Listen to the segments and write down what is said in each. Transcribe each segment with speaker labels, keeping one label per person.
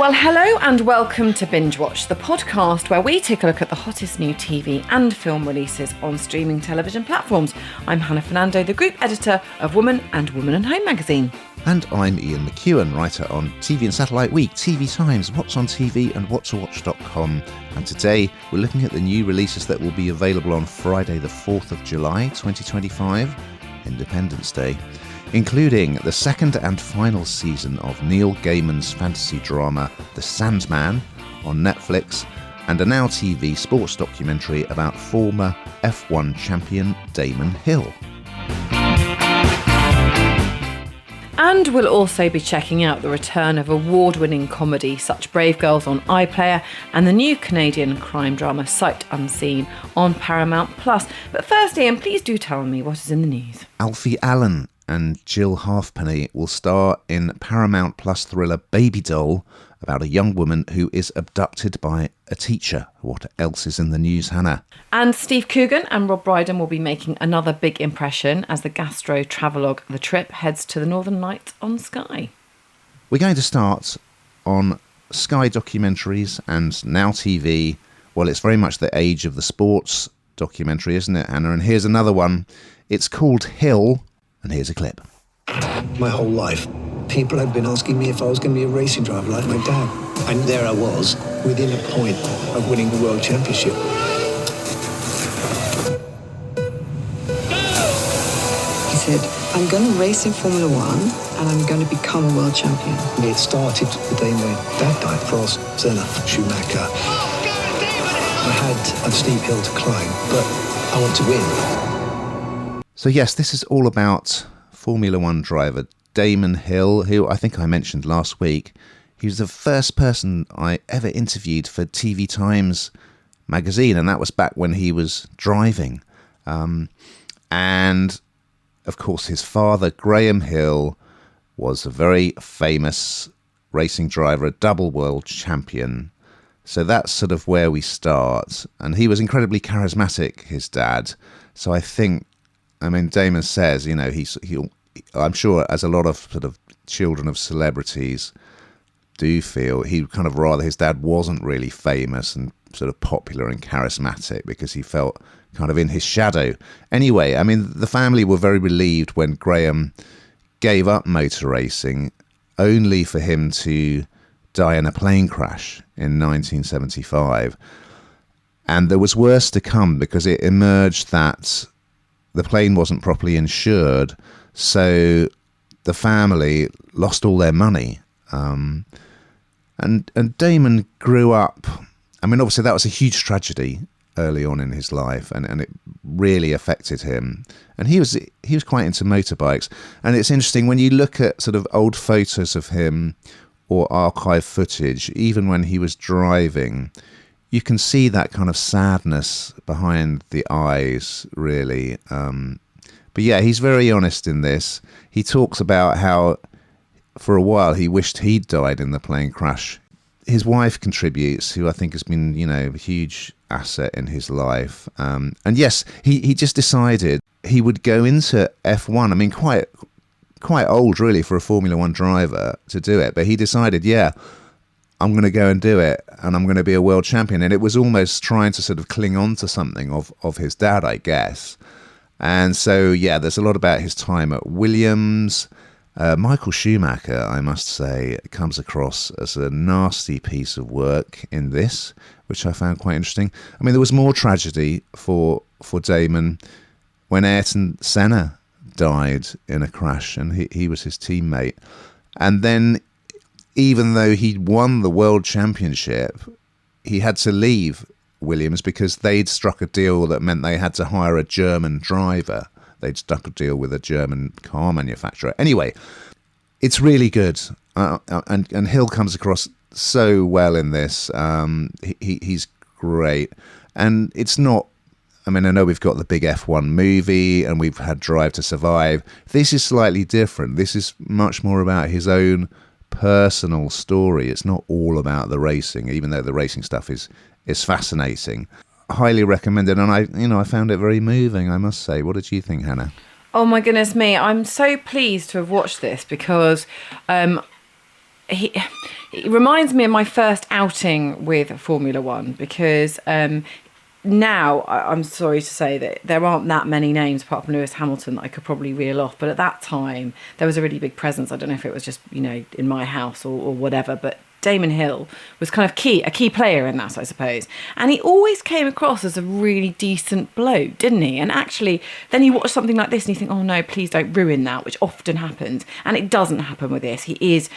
Speaker 1: Well, hello and welcome to Binge Watch, the podcast where we take a look at the hottest new TV and film releases on streaming television platforms. I'm Hannah Fernando, the group editor of Woman and Home magazine.
Speaker 2: And I'm Ian McEwan, writer on TV and Satellite Week, TV Times, What's on TV and whatstowatch.com. And today we're looking at the new releases that will be available on Friday the 4th of July 2025, Independence Day, including the second and final season of Neil Gaiman's fantasy drama The Sandman on Netflix, and a Now TV sports documentary about former F1 champion Damon Hill.
Speaker 1: And we'll also be checking out the return of award-winning comedy Such Brave Girls on iPlayer and the new Canadian crime drama Sight Unseen on Paramount Plus. But first, Ian, please do tell me what is in the news.
Speaker 2: Alfie Allen and Jill Halfpenny will star in Paramount Plus thriller Baby Doll about a young woman who is abducted by a teacher. What else is in the news, Hannah?
Speaker 1: And Steve Coogan and Rob Brydon will be making another big impression as the gastro travelogue The Trip heads to the Northern Lights on Sky.
Speaker 2: We're going to start on Sky documentaries and Now TV. Well, it's very much the age of the sports documentary, isn't it, Hannah? And here's another one. It's called Hill, and here's a clip.
Speaker 3: My whole life, people had been asking me if I was going to be a racing driver like my dad. And there I was, within a point of winning the world championship.
Speaker 4: He said, I'm going to race in Formula One and I'm going to become a world champion.
Speaker 3: It started the day my dad died. Prost, Senna, Schumacher. I had a steep hill to climb, but I want to win.
Speaker 2: So yes, this is all about Formula One driver Damon Hill, who I think I mentioned last week. He was the first person I ever interviewed for TV Times magazine, and that was back when he was driving. And, of course, his father, Graham Hill, was a very famous racing driver, a double world champion. So that's sort of where we start. And he was incredibly charismatic, his dad. So I think, Damon says, I'm sure, as a lot of sort of children of celebrities do feel, he kind of rather his dad wasn't really famous and sort of popular and charismatic because he felt kind of in his shadow. Anyway, the family were very relieved when Graham gave up motor racing, only for him to die in a plane crash in 1975. And there was worse to come because it emerged that the plane wasn't properly insured, so the family lost all their money. And Damon grew up. Obviously that was a huge tragedy early on in his life, and it really affected him. And he was quite into motorbikes. And it's interesting when you look at sort of old photos of him or archive footage, even when he was driving, you can see that kind of sadness behind the eyes, really. But yeah, he's very honest in this. He talks about how for a while he wished he'd died in the plane crash. His wife contributes, who I think has been, a huge asset in his life. And yes, he just decided he would go into F1. Quite old, really, for a Formula One driver to do it. But he decided, I'm going to go and do it, and I'm going to be a world champion. And it was almost trying to sort of cling on to something of his dad, I guess. And so, there's a lot about his time at Williams. Michael Schumacher, I must say, comes across as a nasty piece of work in this, which I found quite interesting. There was more tragedy for Damon when Ayrton Senna died in a crash, and he was his teammate. And then, even though he'd won the world championship, he had to leave Williams because they'd struck a deal that meant they had to hire a German driver. They'd struck a deal with a German car manufacturer. Anyway, it's really good. And Hill comes across so well in this. He's great. And it's not, I know we've got the big F1 movie and we've had Drive to Survive. This is slightly different. This is much more about his own personal story. It's not all about the racing, even though the racing stuff is fascinating. Highly recommended, and I found it very moving, I must say. What did you think, Hannah?
Speaker 1: Oh my goodness me, I'm so pleased to have watched this because it reminds me of my first outing with Formula One, because now I'm sorry to say that there aren't that many names apart from Lewis Hamilton that I could probably reel off, but at that time there was a really big presence. I don't know if it was just, you know, in my house or whatever, but Damon Hill was kind of a key player in that, I suppose. And he always came across as a really decent bloke, didn't he? And actually, then you watch something like this and you think, oh no, please don't ruin that, which often happens. And it doesn't happen with this. He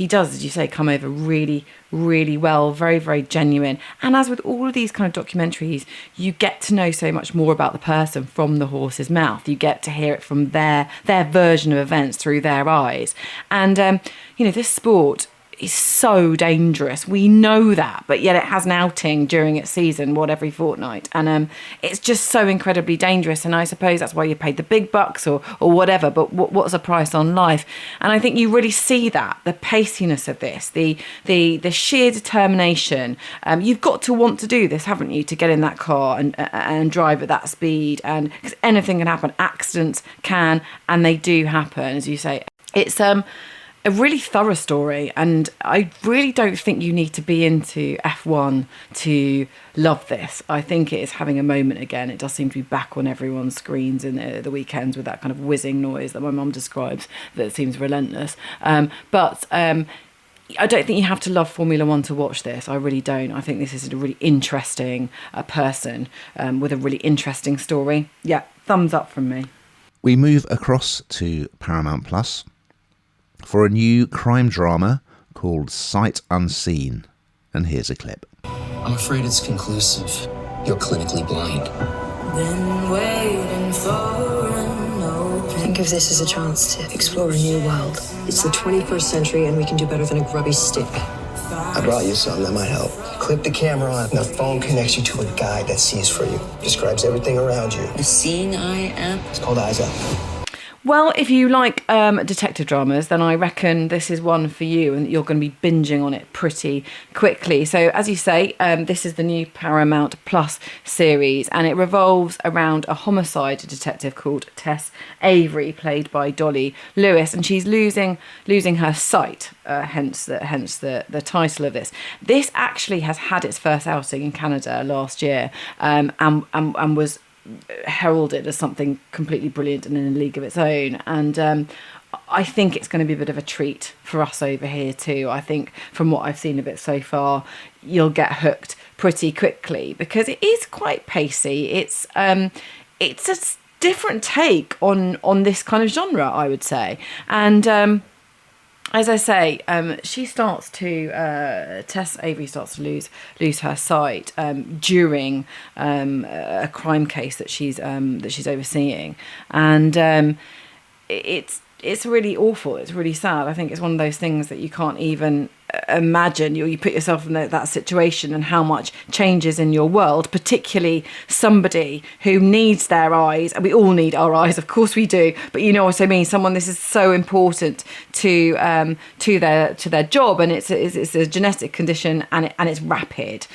Speaker 1: does, as you say, come over really, really well, very, very genuine. And as with all of these kind of documentaries, you get to know so much more about the person from the horse's mouth. You get to hear it from their version of events through their eyes. And, this sport is so dangerous. We know that, but yet it has an outing during its season, every fortnight. And it's just so incredibly dangerous. And I suppose that's why you paid the big bucks or whatever, but what's the price on life? And I think you really see that, the paciness of this, the sheer determination. You've got to want to do this, haven't you, to get in that car and drive at that speed. And because anything can happen, accidents can, and they do happen, as you say. It's a really thorough story, and I really don't think you need to be into F1 to love this. I think it is having a moment again. It does seem to be back on everyone's screens in the weekends with that kind of whizzing noise that my mum describes that seems relentless. But I don't think you have to love Formula One to watch this. I really don't. I think this is a really interesting person with a really interesting story. Yeah, thumbs up from me.
Speaker 2: We move across to Paramount Plus for a new crime drama called Sight Unseen. And here's a clip.
Speaker 5: I'm afraid it's conclusive. You're clinically blind.
Speaker 6: Been waiting for an open.
Speaker 4: Think of this as a chance to explore a new world. It's the 21st century and we can do better than a grubby stick.
Speaker 3: I brought you something that might help. Clip the camera on, and the phone connects you to a guide that sees for you. Describes everything around you.
Speaker 6: The Seeing Eye app.
Speaker 3: It's called Eyes Up.
Speaker 1: Well, if you like detective dramas, then I reckon this is one for you, and you're going to be binging on it pretty quickly. So, as you say, this is the new Paramount Plus series, and it revolves around a homicide detective called Tess Avery, played by Dolly Lewis, and she's losing her sight. Hence the title of this. This actually has had its first outing in Canada last year, and was heralded as something completely brilliant and in a league of its own. And I think it's going to be a bit of a treat for us over here too. I think from what I've seen of it so far, you'll get hooked pretty quickly because it is quite pacey. It's a different take on this kind of genre, I would say. And as I say, Tess Avery starts to lose her sight during a crime case that she's overseeing, and it's really awful. It's really sad. I think it's one of those things that you can't even imagine. You put yourself in that situation and how much changes in your world, particularly somebody who needs their eyes, and we all need our eyes, of course we do, but you know what I mean, someone this is so important to their job, and it's a genetic condition, and it's rapid.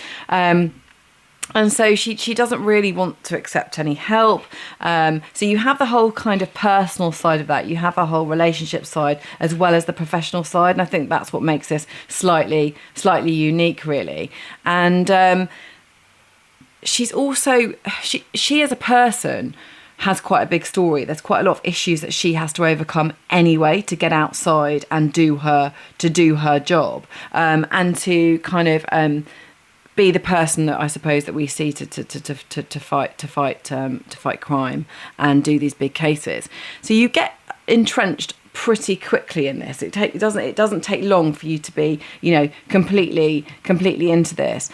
Speaker 1: And so she doesn't really want to accept any help. So you have the whole kind of personal side of that. You have a whole relationship side as well as the professional side. And I think that's what makes this slightly unique, really. And she's also, she as a person has quite a big story. There's quite a lot of issues that she has to overcome anyway to get outside and do her job, and to kind of be the person that I suppose that we see to fight crime and do these big cases. So you get entrenched pretty quickly in this. It doesn't take long for you to be, completely into this.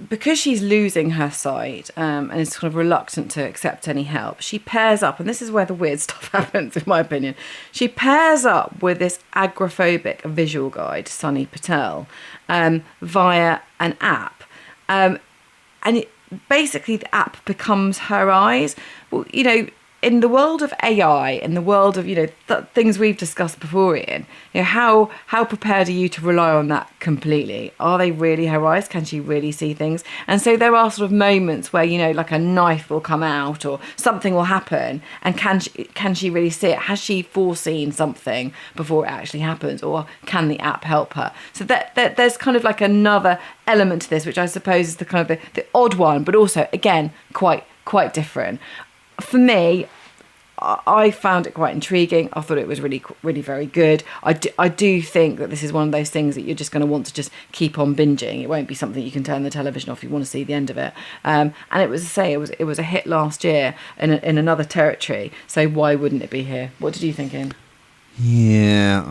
Speaker 1: Because she's losing her sight and is kind of reluctant to accept any help, she pairs up, and this is where the weird stuff happens, in my opinion. She pairs up with this agoraphobic visual guide, Sunny Patel, via an app. And basically the app becomes her eyes. Well, in the world of AI, in the world of, things we've discussed before, Ian, how prepared are you to rely on that completely? Are they really her eyes? Can she really see things? And so there are sort of moments where, like a knife will come out or something will happen, and can she really see it? Has she foreseen something before it actually happens, or can the app help her? So that there's kind of like another element to this, which I suppose is the kind of the odd one, but also, again, quite different. For me, I found it quite intriguing. I thought it was really, really very good. I do think that this is one of those things that you're just going to want to just keep on binging. It won't be something you can turn the television off. You want to see the end of it. And it was a hit last year in another territory. So why wouldn't it be here? What did you think, Ian?
Speaker 2: Yeah,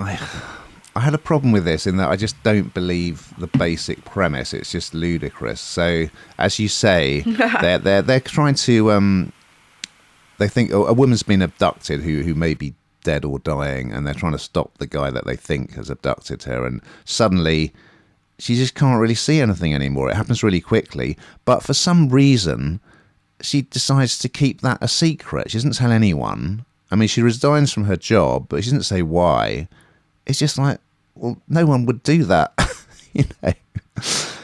Speaker 2: I had a problem with this in that I just don't believe the basic premise. It's just ludicrous. So, as you say, they're trying to. They think a woman's been abducted who may be dead or dying, and they're trying to stop the guy that they think has abducted her. And suddenly, she just can't really see anything anymore. It happens really quickly, but for some reason, she decides to keep that a secret. She doesn't tell anyone. I mean, she resigns from her job, but she doesn't say why. It's just like, well, no one would do that,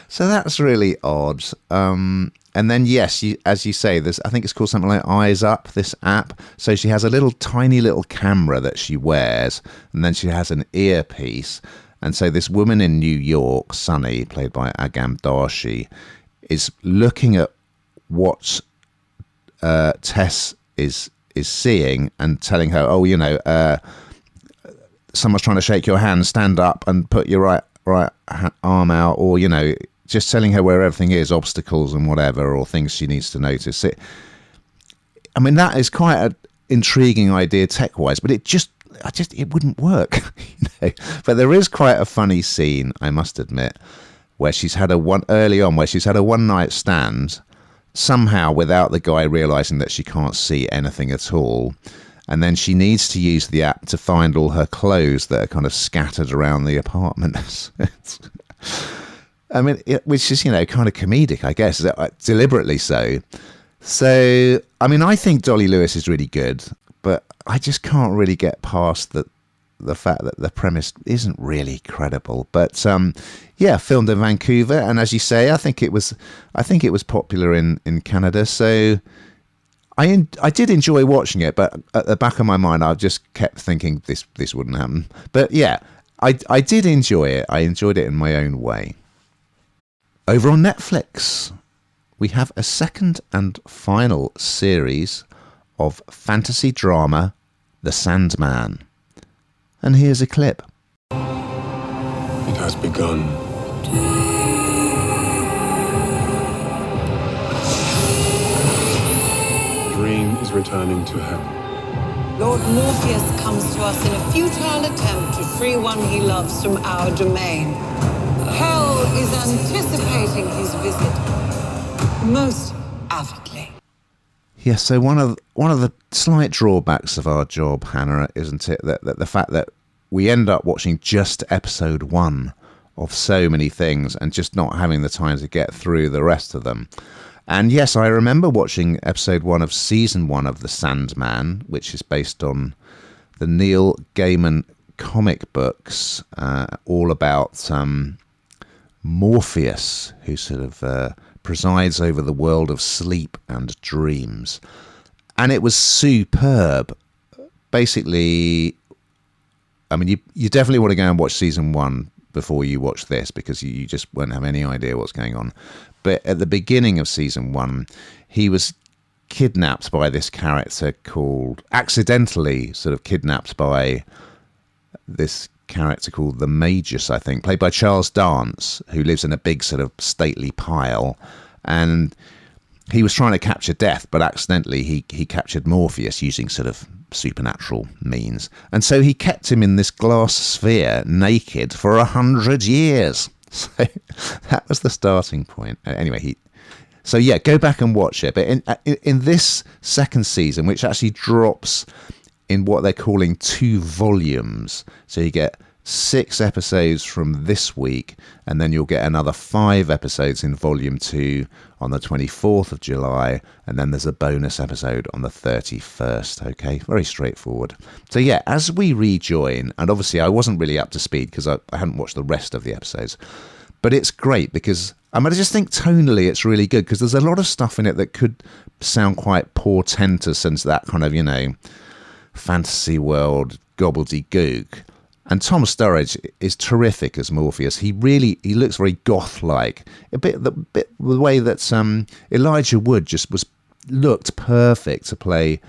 Speaker 2: So that's really odd. And then, yes, as you say, I think it's called something like Eyes Up, this app. So she has a tiny little camera that she wears, and then she has an earpiece. And so this woman in New York, Sunny, played by Agam Darshi, is looking at what Tess is seeing and telling her, someone's trying to shake your hand, stand up and put your right arm out, or, just telling her where everything is, obstacles and whatever, or things she needs to notice. That is quite an intriguing idea tech-wise, but it wouldn't work. But there is quite a funny scene, I must admit, where she's had a one-night stand, somehow without the guy realising that she can't see anything at all. And then she needs to use the app to find all her clothes that are kind of scattered around the apartment. Which is, kind of comedic, I guess, deliberately so. So, I think Dolly Lewis is really good, but I just can't really get past the fact that the premise isn't really credible. But, filmed in Vancouver, and as you say, I think it was popular in Canada, so I did enjoy watching it, but at the back of my mind, I just kept thinking this wouldn't happen. But yeah, I did enjoy it. I enjoyed it in my own way. Over on Netflix, we have a second and final series of fantasy drama, The Sandman. And here's a clip.
Speaker 7: It has begun. Dream is returning to hell.
Speaker 4: Lord Morpheus comes to us in a futile attempt to free one he loves from our domain. Hell is anticipating his visit most avidly.
Speaker 2: Yes, so one of the slight drawbacks of our job, Hannah, isn't it, that the fact that we end up watching just episode 1 of so many things and just not having the time to get through the rest of them. And yes, I remember watching episode 1 of season 1 of The Sandman, which is based on the Neil Gaiman comic books, all about Morpheus, who sort of presides over the world of sleep and dreams. And it was superb. Basically, you definitely want to go and watch season 1 before you watch this, because you just won't have any idea what's going on. But at the beginning of season 1, he was kidnapped by this character accidentally sort of kidnapped by this character called the Magus, I think, played by Charles Dance, who lives in a big sort of stately pile. And he was trying to capture Death, but accidentally he captured Morpheus using sort of supernatural means. And so he kept him in this glass sphere naked for 100 years. So that was the starting point. Anyway, go back and watch it. But in this second season, which actually drops in what they're calling 2 volumes, so you get 6 episodes from this week, and then you'll get another 5 episodes in Volume 2 on the 24th of July, and then there's a bonus episode on the 31st, okay? Very straightforward. So yeah, as we rejoin, and obviously I wasn't really up to speed because I hadn't watched the rest of the episodes, but it's great because I just think tonally it's really good because there's a lot of stuff in it that could sound quite portentous and that kind of, fantasy world gobbledygook. And Tom Sturridge is terrific as Morpheus. He looks very goth-like. A bit the way that Elijah Wood looked perfect to play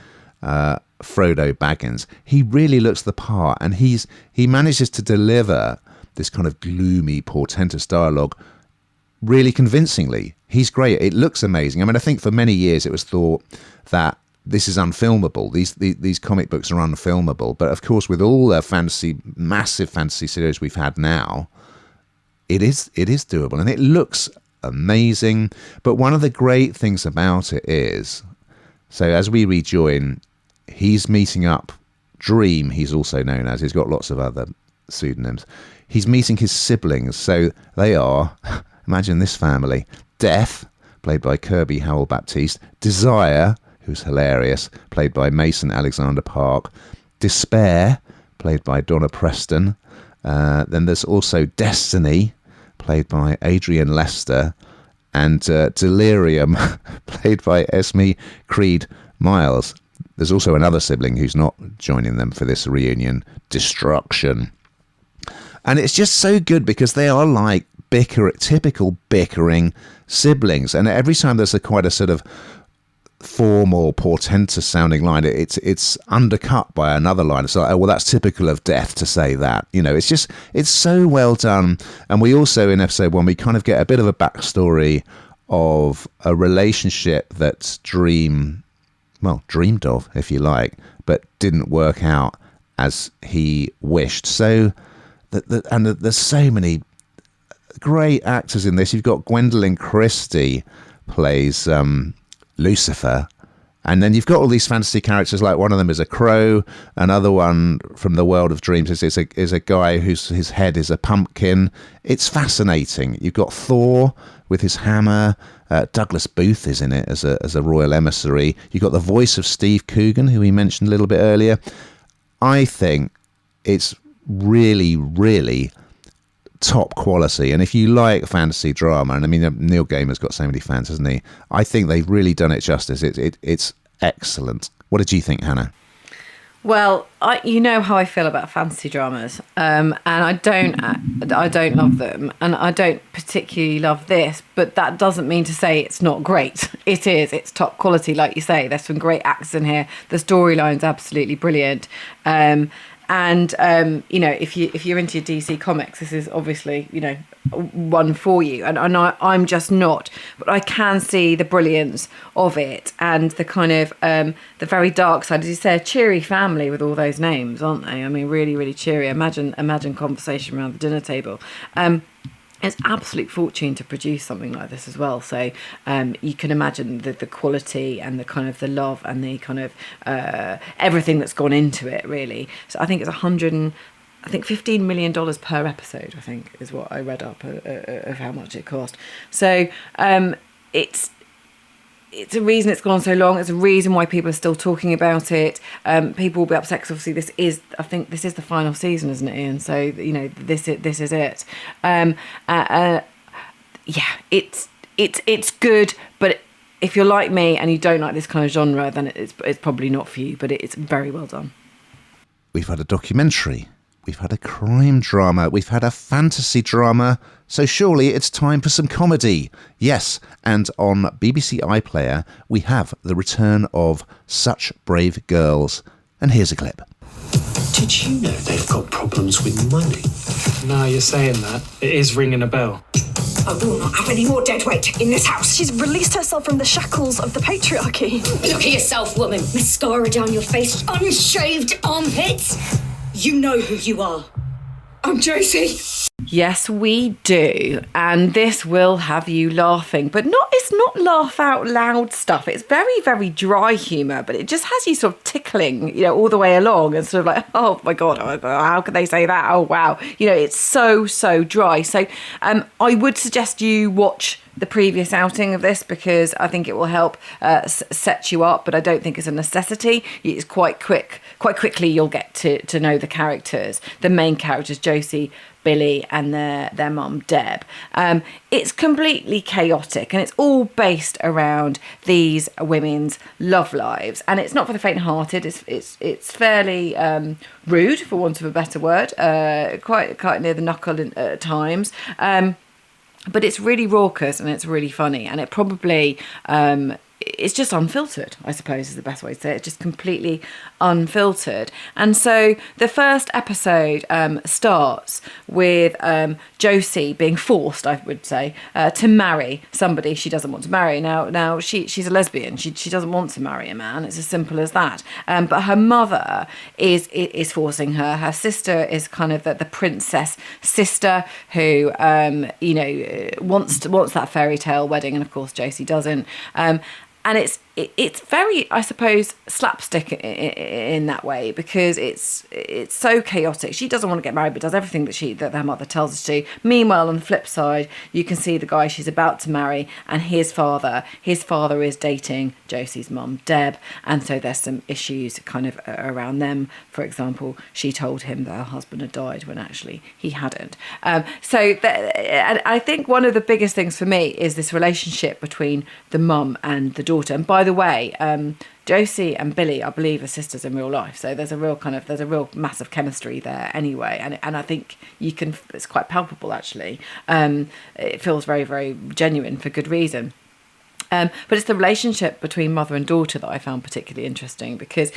Speaker 2: Frodo Baggins. He really looks the part, and he manages to deliver this kind of gloomy, portentous dialogue really convincingly. He's great. It looks amazing. I think for many years it was thought that this is unfilmable. These comic books are unfilmable. But of course, with all the massive fantasy series we've had now, it is doable, and it looks amazing. But one of the great things about it is, so as we rejoin, he's meeting up Dream. He's also known as. He's got lots of other pseudonyms. He's meeting his siblings. So they are, imagine this family: Death, played by Kirby Howell Baptiste; Desire, who's hilarious, played by Mason Alexander Park; Despair, played by Donna Preston. Then there's also Destiny, played by Adrian Lester; and Delirium, played by Esme Creed Miles. There's also another sibling who's not joining them for this reunion, Destruction. And it's just so good because they are like typical bickering siblings. And every time there's quite a sort of formal, portentous sounding line, it's undercut by another line. It's like, oh, well, that's typical of Death to say that. It's so well done. And we also, in episode 1, we kind of get a bit of a backstory of a relationship that dreamed of, if you like, but didn't work out as he wished. So, there's so many great actors in this. You've got Gwendolyn Christie plays Lucifer, and then you've got all these fantasy characters. Like one of them is a crow, another one from the world of dreams is a guy his head is a pumpkin. It's fascinating. You've got Thor with his hammer. Douglas Booth is in it as a royal emissary. You've got the voice of Steve Coogan, who we mentioned a little bit earlier. I think it's really, really top quality, and if you like fantasy drama, and Neil Gaiman's got so many fans, hasn't he? I think they've really done it justice. It's excellent. What did you think, Hannah?
Speaker 1: Well, you know how I feel about fantasy dramas, and I don't love them, and I don't particularly love this, but that doesn't mean to say it's not great. It's top quality, like you say. There's some great actors in here. The storyline's absolutely brilliant. And if you're into DC comics, this is obviously one for you. And I'm just not, but I can see the brilliance of it and the kind of the very dark side. As you say, a cheery family with all those names, aren't they? Really, really cheery. Imagine conversation around the dinner table. It's absolute fortune to produce something like this as well. So you can imagine the quality and the kind of the love and the kind of everything that's gone into it, really. So I think it's $15 million per episode, I think, is what I read up of how much it cost. So it's a reason it's gone on so long. It's a reason why people are still talking about it. People will be upset because obviously this is the final season, isn't it, Ian? So this is it. It's good, but if you're like me and you don't like this kind of genre, then it's probably not for you. But it's very well done.
Speaker 2: We've had a documentary. We've had a crime drama. We've had a fantasy drama. So surely it's time for some comedy. Yes, and on BBC iPlayer, we have the return of Such Brave Girls. And here's a clip.
Speaker 5: Did you know they've got problems with money?
Speaker 8: Now you're saying that, it is ringing a bell.
Speaker 9: I will not have any more dead weight in this house. She's released herself from the shackles of the patriarchy.
Speaker 10: Look at yourself, woman. Mascara down your face, unshaved armpits. You know who you are. I'm Josie.
Speaker 1: Yes, we do. And this will have you laughing. But it's it's not laugh out loud stuff. It's very, very dry humour, but it just has you sort of tickling, you know, all the way along and sort of like, oh my God, how could they say that? Oh, wow. You know, it's so dry. So I would suggest you watch the previous outing of this because I think it will help set you up, but I don't think it's a necessity. It's quite quickly you'll get to know the characters, the main characters, Josie, Billy and their mum Deb. It's completely chaotic and it's all based around these women's love lives, and it's not for the faint-hearted. It's fairly rude, for want of a better word, quite near the knuckle at times. But it's really raucous and it's really funny, and it probably it's just unfiltered, I suppose is the best way to say it. It's just completely unfiltered. And so the first episode starts with Josie being forced, I would say, to marry somebody she doesn't want to marry. Now she's a lesbian. She doesn't want to marry a man. It's as simple as that. But her mother is forcing her. Her sister is kind of the princess sister who wants that fairy tale wedding, and of course Josie doesn't. And it's very, I suppose, slapstick in that way, because it's so chaotic. She doesn't want to get married, but does everything that her mother tells her to. Meanwhile, on the flip side, you can see the guy she's about to marry and his father. His father is dating Josie's mum, Deb, and so there's some issues kind of around them. For example, she told him that her husband had died when actually he hadn't. And I think one of the biggest things for me is this relationship between the mum and the daughter. And by the way, Josie and Billy, I believe, are sisters in real life. So there's a real massive chemistry there anyway. And I think it's quite palpable, actually. It feels very, very genuine for good reason. But it's the relationship between mother and daughter that I found particularly interesting, because,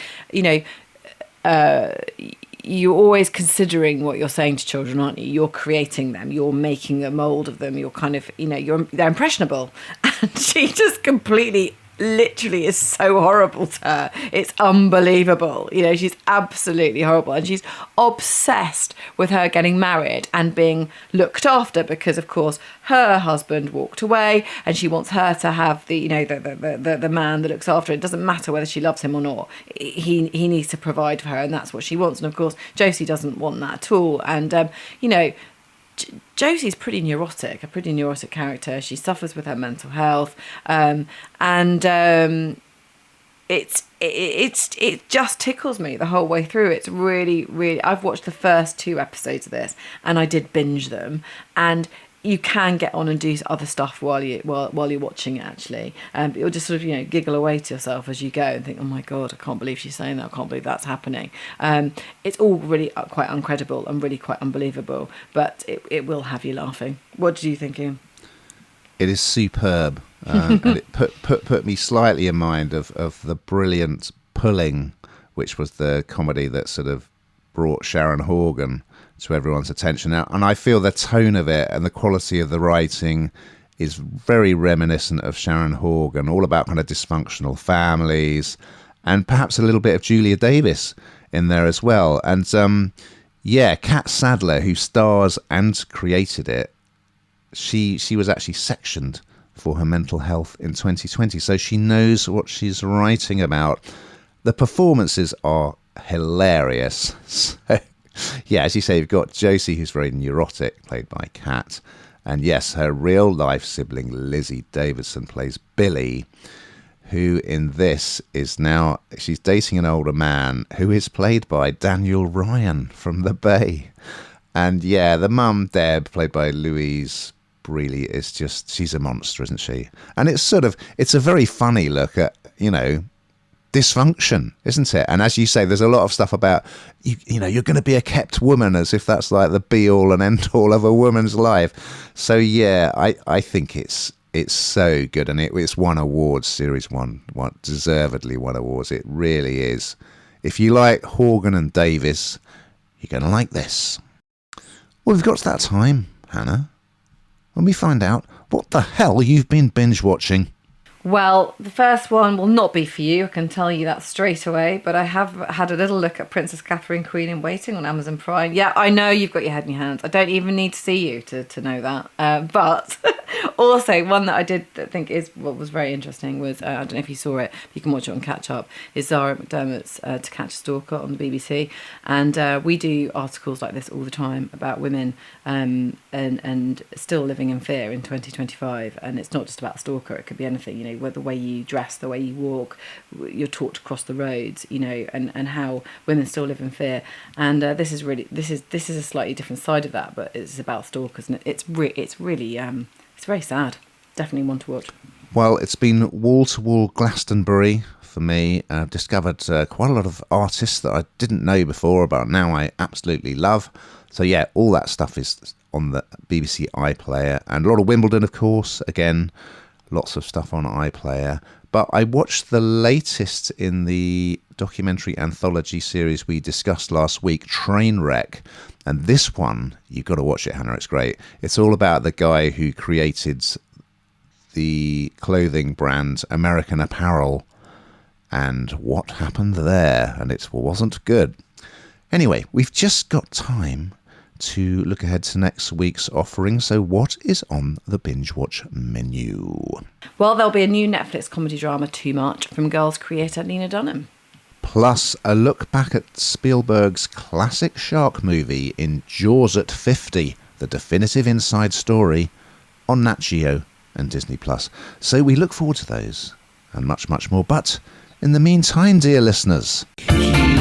Speaker 1: you're always considering what you're saying to children, aren't you? You're creating them. You're making a mould of them. You're kind of, they're impressionable. And she just completely, literally is so horrible to her. It's unbelievable. She's absolutely horrible. And she's obsessed with her getting married and being looked after, because, of course, her husband walked away and she wants her to have the man that looks after her. It doesn't matter whether she loves him or not. He needs to provide for her, and that's what she wants. And, of course, Josie doesn't want that at all. And, Josie's a pretty neurotic character. She suffers with her mental health, and it just tickles me the whole way through. It's really, really. I've watched the first 2 episodes of this, and I did binge them. And you can get on and do other stuff while you're watching it, actually. You'll just sort of giggle away to yourself as you go and think, oh my God, I can't believe she's saying that. I can't believe that's happening. It's all really quite incredible and really quite unbelievable, but it will have you laughing. What do you think, Ian?
Speaker 2: It is superb. And it put me slightly in mind of the brilliant Pulling, which was the comedy that sort of brought Sharon Horgan to everyone's attention now, and I feel the tone of it and the quality of the writing is very reminiscent of Sharon Horgan, all about kind of dysfunctional families, and perhaps a little bit of Julia Davis in there as well. And Kat Sadler, who stars and created it, she was actually sectioned for her mental health in 2020, so she knows what she's writing about. The performances are hilarious. So yeah, as you say, you've got Josie, who's very neurotic, played by Kat. And yes, her real-life sibling, Lizzie Davidson, plays Billy, who in this she's dating an older man who is played by Daniel Ryan from The Bay. And yeah, the mum, Deb, played by Louise Brealy, she's a monster, isn't she? And it's a very funny look at, dysfunction, isn't it? And as you say, there's a lot of stuff about you're going to be a kept woman, as if that's like the be all and end all of a woman's life. So yeah, I think it's so good, and it's won awards. Series one deservedly won awards. It really is. If you like Horgan and Davis, you're going to like this. Well, we've got to that time, Hannah, when we find out what the hell you've been binge watching.
Speaker 1: Well, the first one will not be for you, I can tell you that straight away, but I have had a little look at Princess Catherine, Queen in Waiting on Amazon Prime. Yeah, I know you've got your head in your hands. I don't even need to see you to know that. But also, one that I did think is what was very interesting was, I don't know if you saw it, you can watch it on Catch Up, is Zara McDermott's To Catch a Stalker on the BBC. And we do articles like this all the time about women and still living in fear in 2025. And it's not just about stalker, it could be anything, you know, the way you dress, the way you walk, you're taught to cross the roads, you know, and how women still live in fear. And this is a slightly different side of that, but it's about stalkers, and it's really it's very sad. Definitely one to watch.
Speaker 2: Well, it's been wall-to-wall Glastonbury for me. I've discovered quite a lot of artists that I didn't know before, but now I absolutely love. So yeah, all that stuff is on the BBC iPlayer, and a lot of Wimbledon, of course. Again, lots of stuff on iPlayer. But I watched the latest in the documentary anthology series we discussed last week, Trainwreck. And this one, you've got to watch it, Hannah. It's great. It's all about the guy who created the clothing brand American Apparel and what happened there. And it wasn't good. Anyway, we've just got time to look ahead to next week's offering. So what is on the Binge Watch menu?
Speaker 1: Well, there'll be a new Netflix comedy drama, Too Much, from Girls creator Lena Dunham.
Speaker 2: Plus a look back at Spielberg's classic shark movie in Jaws at 50, the definitive inside story, on Nat Geo and Disney+. So we look forward to those and much, much more. But in the meantime, dear listeners, keep